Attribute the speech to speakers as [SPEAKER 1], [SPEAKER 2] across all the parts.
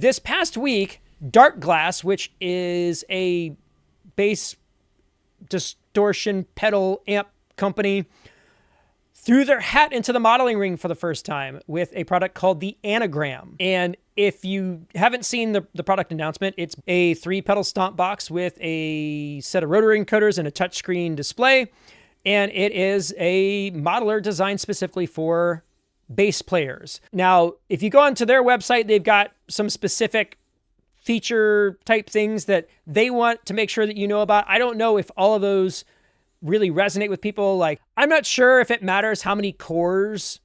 [SPEAKER 1] this past week, Darkglass, which is a bass distortion pedal amp company, threw their hat into the modeling ring for the first time with a product called the Anagram. And if you haven't seen the product announcement, it's a 3-pedal stomp box with a set of rotary encoders and a touchscreen display. And it is a modeler designed specifically for bass players. Now, if you go onto their website, they've got some specific feature type things that they want to make sure that you know about. I don't know if all of those really resonate with people. Like, I'm not sure if it matters how many cores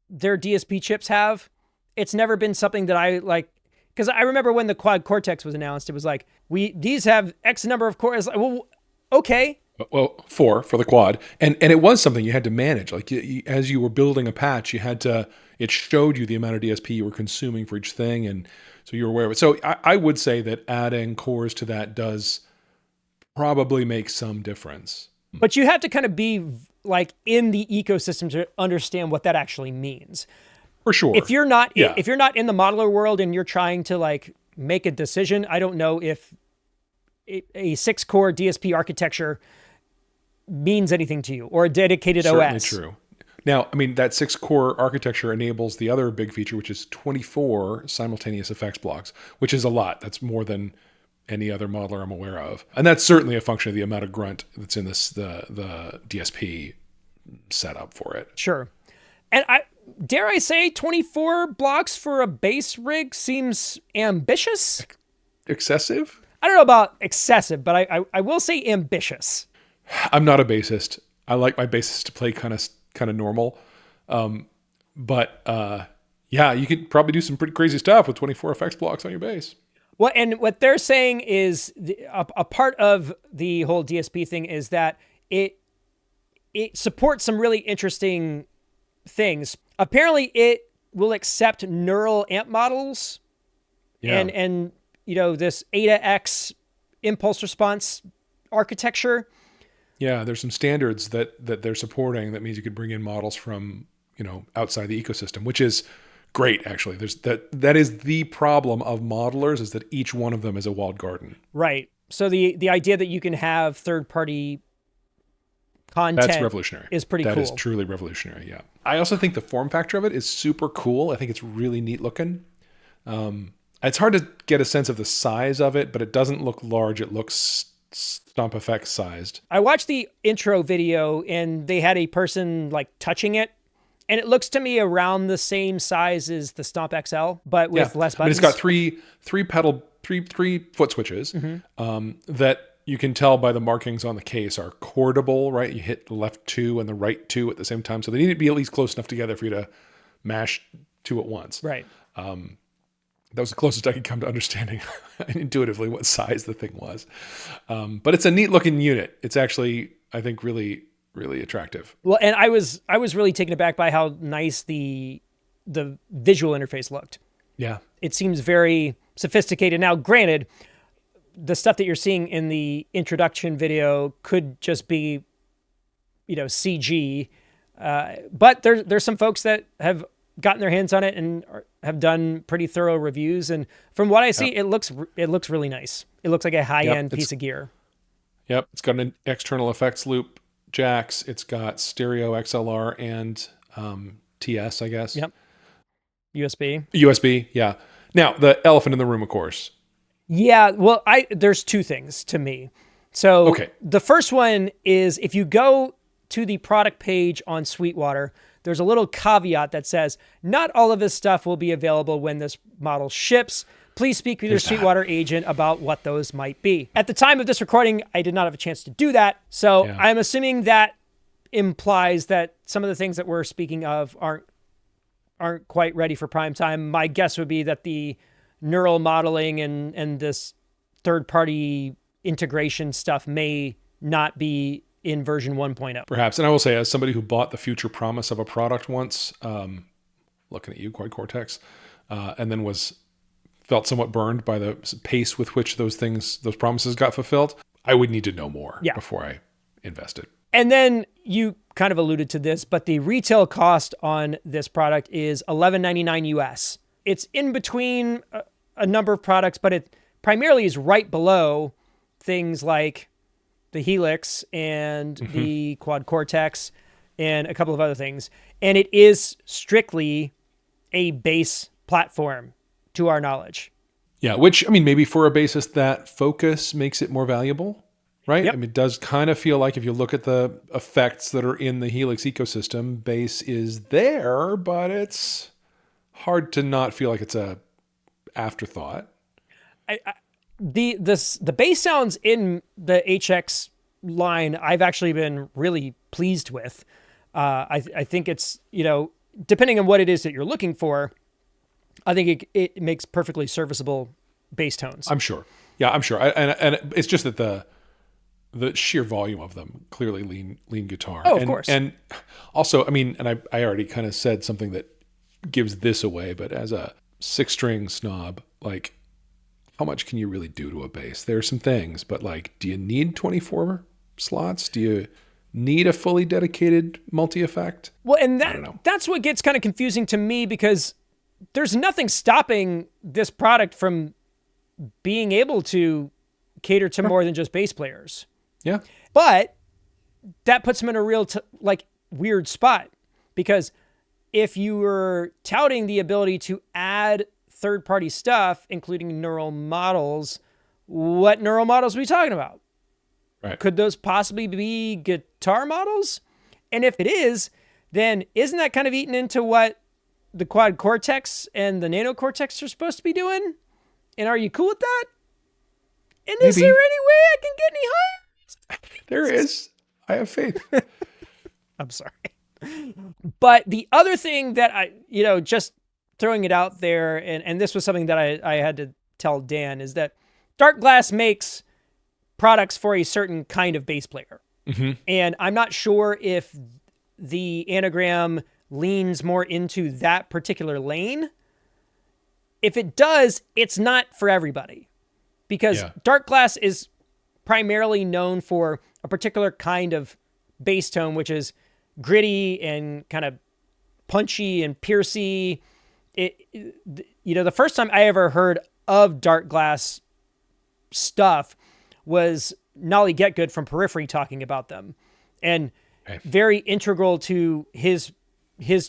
[SPEAKER 1] their DSP chips have. It's never been something that I like, because I remember when the Quad Cortex was announced, it was like, these have X number of cores. Well, okay.
[SPEAKER 2] Well, 4 for the Quad. And it was something you had to manage. Like, as you were building a patch, it showed you the amount of DSP you were consuming for each thing. And so you were aware of it. So I would say that adding cores to that does probably make some difference.
[SPEAKER 1] But you have to kind of be like in the ecosystem to understand what that actually means.
[SPEAKER 2] For sure.
[SPEAKER 1] If you're not in the modeler world and you're trying to like make a decision, I don't know if a 6-core DSP architecture means anything to you, or a dedicated
[SPEAKER 2] Certainly
[SPEAKER 1] OS.
[SPEAKER 2] True. Now, I mean, that 6-core architecture enables the other big feature, which is 24 simultaneous effects blocks, which is a lot. That's more than any other modeler I'm aware of. And that's certainly a function of the amount of grunt that's in the DSP setup for it.
[SPEAKER 1] Sure. And dare I say 24 blocks for a bass rig seems ambitious?
[SPEAKER 2] Excessive?
[SPEAKER 1] I don't know about excessive, but I will say ambitious.
[SPEAKER 2] I'm not a bassist. I like my bassist to play kind of normal. But you could probably do some pretty crazy stuff with 24 effects blocks on your bass.
[SPEAKER 1] Well, and what they're saying is a part of the whole DSP thing is that it supports some really interesting things. Apparently, it will accept neural amp models, and this ADA-X impulse response architecture.
[SPEAKER 2] Yeah, there's some standards that they're supporting. That means you could bring in models from outside the ecosystem, which is great, actually. That is the problem of modelers, is that each one of them is a walled garden.
[SPEAKER 1] Right. So the idea that you can have third-party content,
[SPEAKER 2] that's revolutionary.
[SPEAKER 1] Is pretty cool.
[SPEAKER 2] That is truly revolutionary, yeah. I also think the form factor of it is super cool. I think it's really neat looking. It's hard to get a sense of the size of it, but it doesn't look large. It looks Stomp Effects sized.
[SPEAKER 1] I watched the intro video and they had a person like touching it. And it looks to me around the same size as the Stomp XL, but with less buttons.
[SPEAKER 2] I mean, it's got three foot switches that you can tell by the markings on the case are chordable, right? You hit the left 2 and the right 2 at the same time. So they need to be at least close enough together for you to mash 2 at once.
[SPEAKER 1] Right.
[SPEAKER 2] That was the closest I could come to understanding intuitively what size the thing was. But it's a neat looking unit. It's actually, I think, really, really attractive.
[SPEAKER 1] Well, and I was really taken aback by how nice the visual interface looked.
[SPEAKER 2] Yeah.
[SPEAKER 1] It seems very sophisticated. Now, granted, the stuff that you're seeing in the introduction video could just be, CG. But there's some folks that have gotten their hands on it and have done pretty thorough reviews. And from what I see, it looks really nice. It looks like a high-end piece of gear.
[SPEAKER 2] Yep. It's got an external effects loop jacks. It's got stereo XLR and TS, I guess.
[SPEAKER 1] Yep.
[SPEAKER 2] USB, yeah. Now, the elephant in the room, of course.
[SPEAKER 1] Yeah, well, there's two things to me. So the first one is if you go to the product page on Sweetwater, there's a little caveat that says, not all of this stuff will be available when this model ships. Please speak with your Sweetwater agent about what those might be. At the time of this recording, I did not have a chance to do that. So I'm assuming that implies that some of the things that we're speaking of aren't quite ready for prime time. My guess would be that the neural modeling and this third-party integration stuff may not be in version 1.0.
[SPEAKER 2] Perhaps. And I will say, as somebody who bought the future promise of a product once, looking at you, Quad Cortex, and then felt somewhat burned by the pace with which those promises got fulfilled, I would need to know more before I invested.
[SPEAKER 1] And then you kind of alluded to this, but the retail cost on this product is $11.99 US. It's in between a number of products, but it primarily is right below things like the Helix and the Quad Cortex and a couple of other things. And it is strictly a bass platform to our knowledge.
[SPEAKER 2] Yeah, which, I mean, maybe for a bassist, that focus makes it more valuable, right?
[SPEAKER 1] Yep.
[SPEAKER 2] I mean, it does kind of feel like if you look at the effects that are in the Helix ecosystem, bass is there, but it's hard to not feel like it's a afterthought.
[SPEAKER 1] The bass sounds in the HX line, I've actually been really pleased with. I think it's, depending on what it is that you're looking for, I think it makes perfectly serviceable bass tones.
[SPEAKER 2] I'm sure. Yeah, I'm sure. And it's just that the sheer volume of them, clearly lean guitar.
[SPEAKER 1] Oh, of course.
[SPEAKER 2] And also, I mean, and I already kind of said something that gives this away, but as a 6-string snob, like, how much can you really do to a bass? There are some things, but like, do you need 24 slots? Do you need a fully dedicated multi-effect?
[SPEAKER 1] Well, and
[SPEAKER 2] I don't know.
[SPEAKER 1] that's what gets kind of confusing to me, because there's nothing stopping this product from being able to cater to more than just bass players.
[SPEAKER 2] Yeah.
[SPEAKER 1] But that puts them in a real weird spot, because if you were touting the ability to add third-party stuff, including neural models, what neural models are we talking about?
[SPEAKER 2] Right.
[SPEAKER 1] Could those possibly be guitar models? And if it is, then isn't that kind of eaten into what the Quad Cortex and the Nano Cortex are supposed to be doing? And are you cool with that? And is there any way I can get any higher?
[SPEAKER 2] There is. I have faith.
[SPEAKER 1] I'm sorry. But the other thing that I, just throwing it out there, and this was something that I had to tell Dan, is that Darkglass makes products for a certain kind of bass player. And I'm not sure if the Anagram leans more into that particular lane. If it does, it's not for everybody, because Darkglass is primarily known for a particular kind of bass tone, which is gritty and kind of punchy and piercy. The first time I ever heard of Darkglass stuff was Nolly Getgood from Periphery talking about them, and very integral to his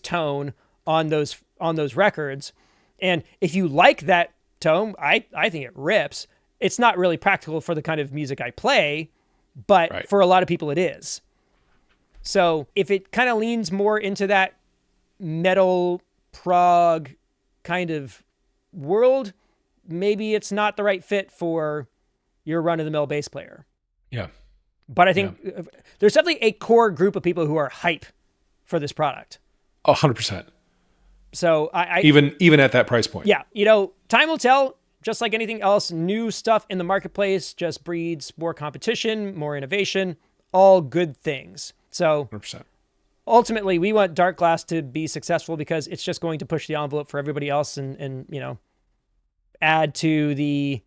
[SPEAKER 1] tone on those records. And if you like that tone, I think it rips. It's not really practical for the kind of music I play, but for a lot of people it is. So if it kind of leans more into that metal prog kind of world, maybe it's not the right fit for your run-of-the-mill bass player.
[SPEAKER 2] Yeah.
[SPEAKER 1] But I think there's definitely a core group of people who are hype for this product.
[SPEAKER 2] 100%.
[SPEAKER 1] So I
[SPEAKER 2] even at that price point.
[SPEAKER 1] Yeah. Time will tell. Just like anything else, new stuff in the marketplace just breeds more competition, more innovation, all good things. So
[SPEAKER 2] 100%.
[SPEAKER 1] Ultimately, we want Darkglass to be successful because it's just going to push the envelope for everybody else and add to the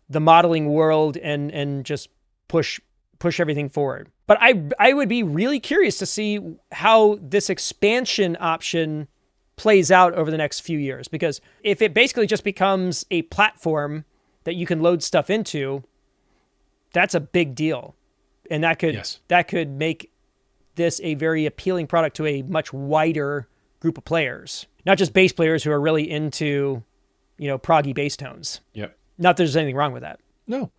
[SPEAKER 1] modeling world and just push everything forward. But I would be really curious to see how this expansion option plays out over the next few years, because if it basically just becomes a platform that you can load stuff into, that's a big deal. And that could make this a very appealing product to a much wider group of players, not just bass players who are really into, proggy bass tones.
[SPEAKER 2] Yep.
[SPEAKER 1] Not that there's anything wrong with that.
[SPEAKER 2] No,